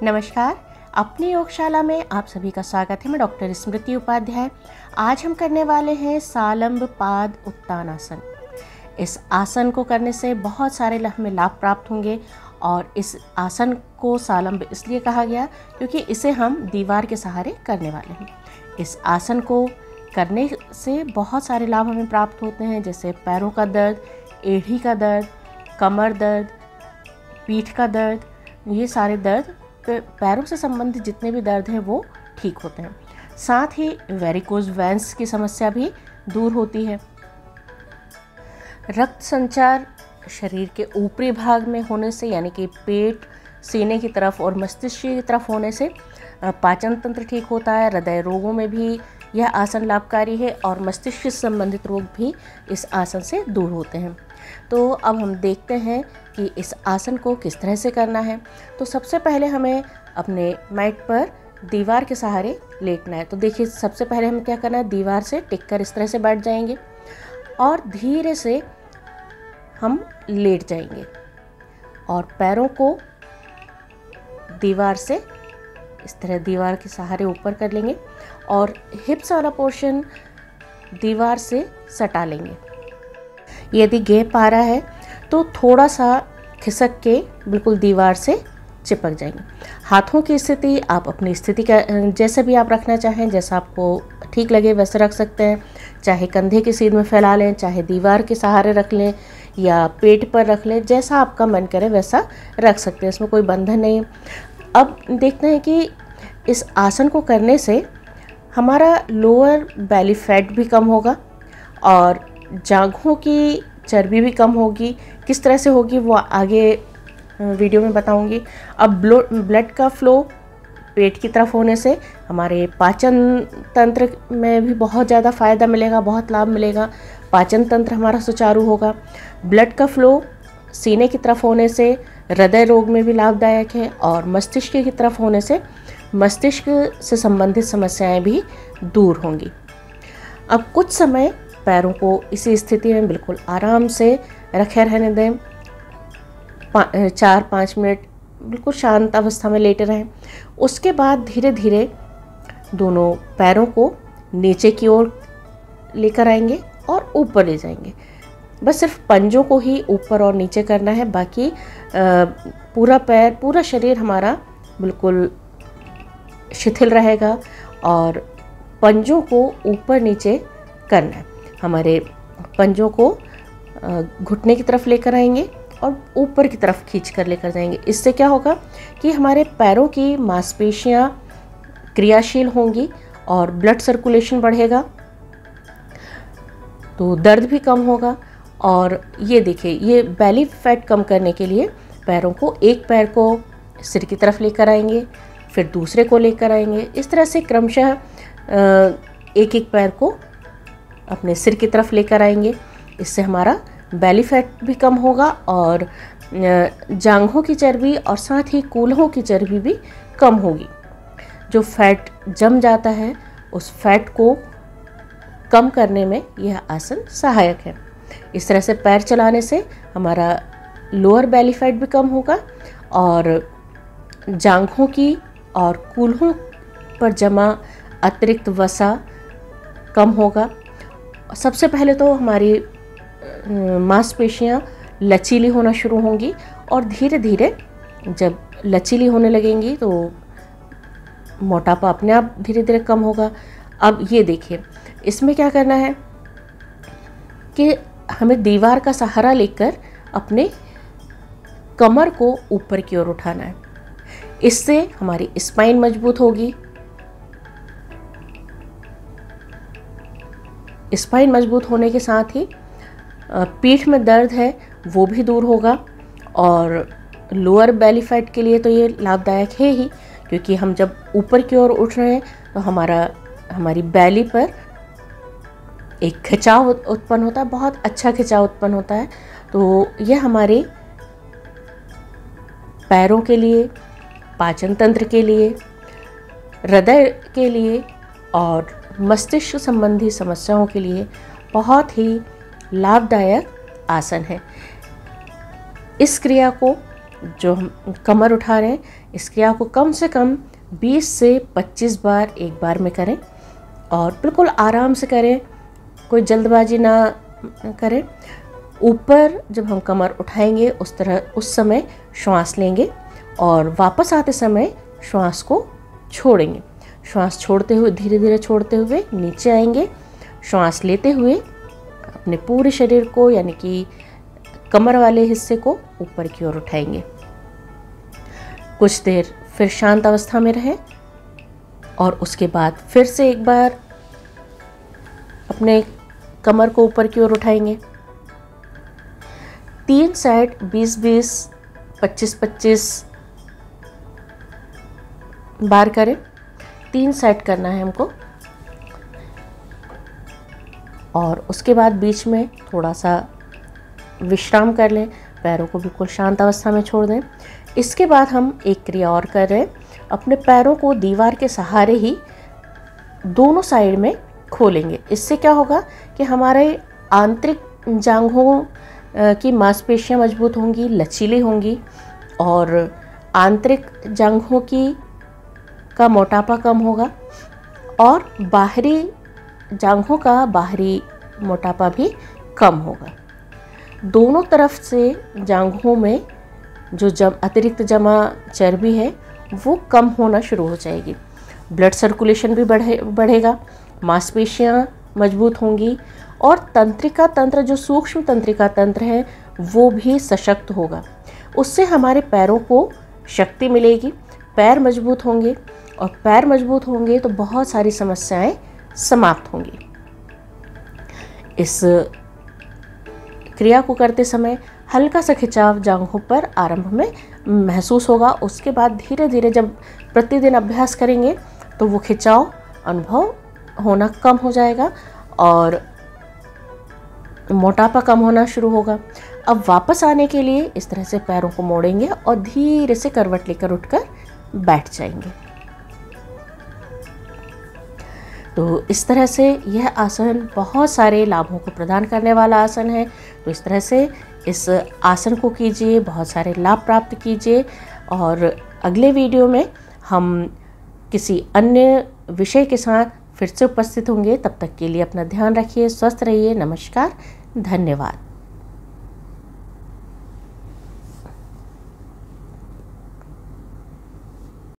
नमस्कार। अपनी योगशाला में आप सभी का स्वागत है। मैं डॉक्टर स्मृति उपाध्याय। आज हम करने वाले हैं सालंब पाद उत्तानासन। इस आसन को करने से बहुत सारे हमें लाभ प्राप्त होंगे और इस आसन को सालंब इसलिए कहा गया क्योंकि इसे हम दीवार के सहारे करने वाले हैं। इस आसन को करने से बहुत सारे लाभ हमें प्राप्त होते हैं, जैसे पैरों का दर्द, एड़ी का दर्द, कमर दर्द, पीठ का दर्द। ये सारे दर्द, पैरों से संबंधित जितने भी दर्द हैं वो ठीक होते हैं। साथ ही वेरिकोज वेंस की समस्या भी दूर होती है। रक्त संचार शरीर के ऊपरी भाग में होने से, यानी कि पेट, सीने की तरफ और मस्तिष्क की तरफ होने से पाचन तंत्र ठीक होता है। हृदय रोगों में भी यह आसन लाभकारी है और मस्तिष्क से संबंधित रोग भी इस आसन से दूर होते हैं। तो अब हम देखते हैं कि इस आसन को किस तरह से करना है। तो सबसे पहले हमें अपने मैट पर दीवार के सहारे लेटना है। तो देखिए, सबसे पहले हमें क्या करना है, दीवार से टिक कर इस तरह से बैठ जाएंगे और धीरे से हम लेट जाएंगे और पैरों को दीवार से इस तरह दीवार के सहारे ऊपर कर लेंगे और हिप्स वाला पोर्शन दीवार से सटा लेंगे। यदि गैप आ रहा है तो थोड़ा सा खिसक के बिल्कुल दीवार से चिपक जाएंगे। हाथों की स्थिति आप अपनी स्थिति का जैसे भी आप रखना चाहें, जैसा आपको ठीक लगे वैसे रख सकते हैं। चाहे कंधे की सीध में फैला लें, चाहे दीवार के सहारे रख लें या पेट पर रख लें, जैसा आपका मन करे वैसा रख सकते हैं, इसमें कोई बंधन नहीं। अब देखते हैं कि इस आसन को करने से हमारा लोअर बेली फैट भी कम होगा और जांघों की चर्बी भी कम होगी। किस तरह से होगी वो आगे वीडियो में बताऊंगी। अब ब्लड का फ्लो पेट की तरफ होने से हमारे पाचन तंत्र में भी बहुत ज़्यादा फ़ायदा मिलेगा, बहुत लाभ मिलेगा। पाचन तंत्र हमारा सुचारू होगा। ब्लड का फ्लो सीने की तरफ होने से हृदय रोग में भी लाभदायक है और मस्तिष्क की तरफ होने से मस्तिष्क से संबंधित समस्याएं भी दूर होंगी। अब कुछ समय पैरों को इसी स्थिति में बिल्कुल आराम से रखे रहने दें। 4-5 मिनट बिल्कुल शांत अवस्था में लेटे रहें। उसके बाद धीरे धीरे दोनों पैरों को नीचे की ओर लेकर आएंगे और ऊपर ले जाएंगे। बस सिर्फ पंजों को ही ऊपर और नीचे करना है, बाकी पूरा पैर, पूरा शरीर हमारा बिल्कुल शिथिल रहेगा और पंजों को ऊपर नीचे करना है। हमारे पंजों को घुटने की तरफ लेकर आएंगे और ऊपर की तरफ खींच कर लेकर जाएंगे। इससे क्या होगा कि हमारे पैरों की मांसपेशियां क्रियाशील होंगी और ब्लड सर्कुलेशन बढ़ेगा, तो दर्द भी कम होगा। और ये देखिए, ये बेली फैट कम करने के लिए पैरों को, एक पैर को सिर की तरफ लेकर आएंगे, फिर दूसरे को लेकर आएंगे। इस तरह से क्रमशः एक एक पैर को अपने सिर की तरफ लेकर आएंगे। इससे हमारा बेली फैट भी कम होगा और जांघों की चर्बी और साथ ही कूल्हों की चर्बी भी कम होगी। जो फैट जम जाता है उस फैट को कम करने में यह आसन सहायक है। इस तरह से पैर चलाने से हमारा लोअर बेली फैट भी कम होगा और जांघों की और कूल्हों पर जमा अतिरिक्त वसा कम होगा। सबसे पहले तो हमारी मांसपेशियां लचीली होना शुरू होंगी और धीरे धीरे जब लचीली होने लगेंगी तो मोटापा अपने आप धीरे धीरे कम होगा। अब ये देखिए, इसमें क्या करना है कि हमें दीवार का सहारा लेकर अपने कमर को ऊपर की ओर उठाना है। इससे हमारी स्पाइन मजबूत होगी। स्पाइन मजबूत होने के साथ ही पीठ में दर्द है वो भी दूर होगा और लोअर बेली फैट के लिए तो ये लाभदायक है ही, क्योंकि हम जब ऊपर की ओर उठ रहे हैं तो हमारी बेली पर एक खिंचाव उत्पन्न होता है, बहुत अच्छा खिंचाव उत्पन्न होता है। तो यह हमारे पैरों के लिए, पाचन तंत्र के लिए, हृदय के लिए और मस्तिष्क संबंधी समस्याओं के लिए बहुत ही लाभदायक आसन है। इस क्रिया को जो हम कमर उठा रहे हैं, इस क्रिया को कम से कम 20 से 25 बार एक बार में करें और बिल्कुल आराम से करें, कोई जल्दबाजी ना करें। ऊपर जब हम कमर उठाएंगे उस समय श्वास लेंगे और वापस आते समय श्वास को छोड़ेंगे। श्वास छोड़ते हुए धीरे धीरे छोड़ते हुए नीचे आएंगे। श्वास लेते हुए अपने पूरे शरीर को यानी कि कमर वाले हिस्से को ऊपर की ओर उठाएंगे। कुछ देर फिर शांत अवस्था में रहें और उसके बाद फिर से एक बार अपने कमर को ऊपर की ओर उठाएंगे। 3 सेट 20-20, 25-25 बार करें। 3 सेट करना है हमको और उसके बाद बीच में थोड़ा सा विश्राम कर लें, पैरों को बिल्कुल शांत अवस्था में छोड़ दें। इसके बाद हम एक क्रिया और कर रहे हैं, अपने पैरों को दीवार के सहारे ही दोनों साइड में खोलेंगे। इससे क्या होगा कि हमारे आंतरिक जांघों की मांसपेशियां मजबूत होंगी, लचीली होंगी और आंतरिक जांघों का मोटापा कम होगा और बाहरी जांघों का बाहरी मोटापा भी कम होगा। दोनों तरफ से जांघों में जो अतिरिक्त जमा चर्बी है वो कम होना शुरू हो जाएगी। ब्लड सर्कुलेशन भी बढ़ेगा, मांसपेशियां मजबूत होंगी और तंत्रिका तंत्र, जो सूक्ष्म तंत्रिका तंत्र है, वो भी सशक्त होगा। उससे हमारे पैरों को शक्ति मिलेगी, पैर मजबूत होंगे और पैर मजबूत होंगे तो बहुत सारी समस्याएं समाप्त होंगी। इस क्रिया को करते समय हल्का सा खिंचाव जांघों पर आरंभ में महसूस होगा। उसके बाद धीरे धीरे जब प्रतिदिन अभ्यास करेंगे तो वो खिंचाव अनुभव होना कम हो जाएगा और मोटापा कम होना शुरू होगा। अब वापस आने के लिए इस तरह से पैरों को मोड़ेंगे और धीरे से करवट लेकर उठकर बैठ जाएंगे। तो इस तरह से यह आसन बहुत सारे लाभों को प्रदान करने वाला आसन है। तो इस तरह से इस आसन को कीजिए, बहुत सारे लाभ प्राप्त कीजिए और अगले वीडियो में हम किसी अन्य विषय के साथ फिर से उपस्थित होंगे। तब तक के लिए अपना ध्यान रखिए, स्वस्थ रहिए। नमस्कार, धन्यवाद।